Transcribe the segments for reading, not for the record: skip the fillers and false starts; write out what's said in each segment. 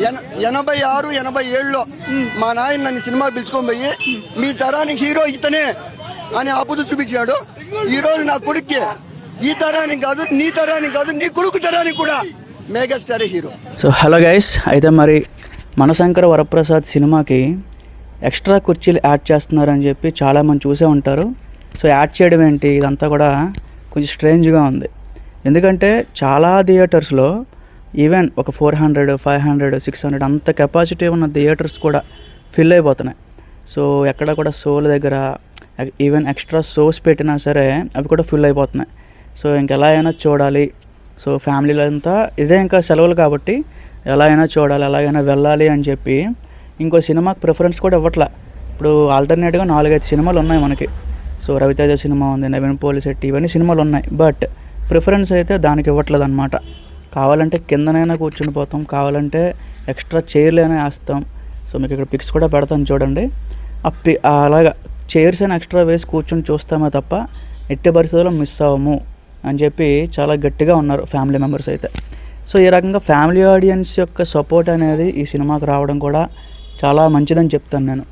86, 87లో మా నాయన నన్ను సినిమా పిలుచుకొని పోయి మీ తరానికి హీరో ఇతనే అని ఆపుతూ చూపించాడు. ఈ రోజు నా కొడుక్కి ఈ తరానికి కాదు, నీ తరానికి కాదు, నీ కొడుకు తరానికి కూడా megastar hero. So hello guys, అయితే మరి మనశంకర వరప్రసాద్ సినిమాకి ఎక్స్ట్రా కుర్చీలు యాడ్ చేస్తున్నారని చెప్పి చాలామంది చూసే ఉంటారు. సో యాడ్ చేయడం ఏంటి, ఇదంతా కూడా కొంచెం స్ట్రేంజ్గా ఉంది. ఎందుకంటే చాలా థియేటర్స్లో ఈవెన్ ఒక 400, 500, 600 అంత కెపాసిటీ ఉన్న థియేటర్స్ కూడా ఫిల్ అయిపోతున్నాయి. సో ఎక్కడ కూడా షోల దగ్గర ఈవెన్ ఎక్స్ట్రా షోస్ పెట్టినా సరే అవి కూడా ఫిల్ అయిపోతున్నాయి. సో ఇంకెలా అయినా చూడాలి, సో ఫ్యామిలీలో అంతా ఇదే ఇంకా సెలవులు కాబట్టి ఎలా అయినా చూడాలి, ఎలాగైనా వెళ్ళాలి అని చెప్పి ఇంకో సినిమాకి ప్రిఫరెన్స్ కూడా ఇవ్వట్లే. ఇప్పుడు ఆల్టర్నేట్గా 4-5 సినిమాలు ఉన్నాయి మనకి. సో రవితేజ సినిమా ఉంది, నవీన్ పోలిశెట్టి, ఇవన్నీ సినిమాలు ఉన్నాయి. బట్ ప్రిఫరెన్స్ అయితే దానికి ఇవ్వట్లేదు అనమాట. కావాలంటే కిందనైనా కూర్చుని పోతాం, కావాలంటే ఎక్స్ట్రా చైర్లైనా వేస్తాం. సో మీకు ఇక్కడ పిక్స్ కూడా పెడతాను చూడండి. అలాగా చైర్స్ అయినా ఎక్స్ట్రా వేసి కూర్చొని చూస్తామే తప్ప ఎట్టి పరిస్థితుల్లో మిస్ అవ్వము అని చెప్పి చాలా గట్టిగా ఉన్నారు ఫ్యామిలీ మెంబర్స్ అయితే. సో ఈ రకంగా ఫ్యామిలీ ఆడియన్స్ యొక్క సపోర్ట్ అనేది ఈ సినిమాకి రావడం కూడా చాలా మంచిదని చెప్తాను నేను.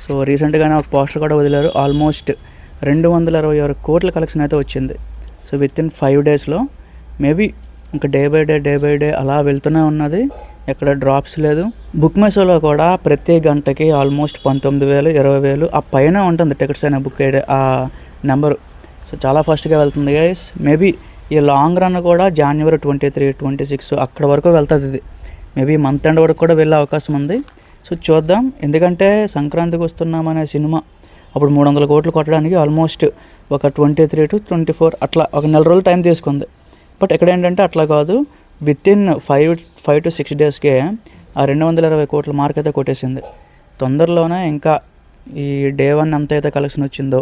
సో రీసెంట్గానే ఒక పోస్టర్ కూడా వదిలారు. ఆల్మోస్ట్ 226 కోట్ల కలెక్షన్ అయితే వచ్చింది. సో వితిన్ 5 డేస్లో మేబీ ఇంకా డే బై డే అలా వెళ్తూనే ఉన్నది, ఎక్కడ డ్రాప్స్ లేదు. బుక్ మై షోలో కూడా ప్రతి గంటకి ఆల్మోస్ట్ 19,000, 20,000 ఆ పైన ఉంటుంది టికెట్స్ అయినా బుక్ అయ్యే ఆ నెంబరు. సో చాలా ఫాస్ట్గా వెళ్తుంది గైస్. మేబీ ఈ లాంగ్ రన్ కూడా January 23, 26 అక్కడ వరకు వెళ్తుంది. ఇది మేబీ మంత్ ఎండ్ వరకు కూడా వెళ్ళే అవకాశం ఉంది. సో చూద్దాం, ఎందుకంటే సంక్రాంతికి వస్తున్నామనే సినిమా అప్పుడు 300 కోట్లు కొట్టడానికి ఆల్మోస్ట్ ఒక 23 to 24 అట్లా ఒక నెల రోజులు టైం తీసుకుంది. బట్ ఇక్కడ ఏంటంటే అట్లా కాదు, వితిన్ 5 to 6 డేస్కే ఆ 220 కోట్ల మార్క్ అయితే కొట్టేసింది. తొందరలోనే ఇంకా ఈ డే 1 ఎంత అయితే కలెక్షన్ వచ్చిందో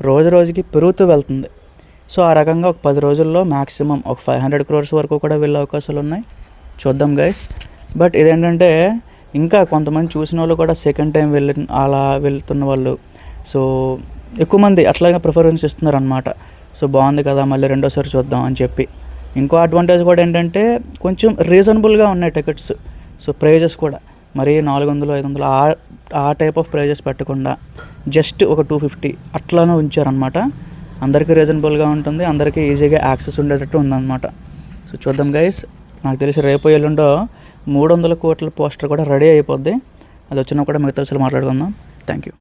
రోజు రోజుకి పెరుగుతూ వెళ్తుంది. సో ఆ రకంగా ఒక 10 రోజుల్లో మ్యాక్సిమం ఒక 500 crores వరకు కూడా వెళ్ళే అవకాశాలు ఉన్నాయి. చూద్దాం గైస్. బట్ ఇదేంటంటే ఇంకా కొంతమంది చూసిన వాళ్ళు కూడా సెకండ్ టైం అలా వెళ్తున్న వాళ్ళు సో ఎక్కువ మంది అట్లాగే ప్రిఫరెన్స్ ఇస్తున్నారు అనమాట. సో బాగుంది కదా, మళ్ళీ రెండోసారి చూద్దాం అని చెప్పి. ఇంకో అడ్వాంటేజ్ కూడా ఏంటంటే కొంచెం రీజనబుల్గా ఉన్నాయి టికెట్స్. సో ప్రైజెస్ కూడా మరి 400, 500 ఆ టైప్ ఆఫ్ ప్రైజెస్ పెట్టకుండా జస్ట్ ఒక 250 అట్లానే ఉంచారనమాట. అందరికీ రీజనబుల్గా ఉంటుంది, అందరికీ ఈజీగా యాక్సెస్ ఉండేటట్టు ఉందన్నమాట. సో చూద్దాం గైస్. నాకు తెలిసి రేపు ఎల్లుండో 300 కోట్ల పోస్టర్ కూడా రెడీ అయిపోద్ది. అది వచ్చినా కూడా మిగతా విషయాలు మాట్లాడుకుందాం. Thank you.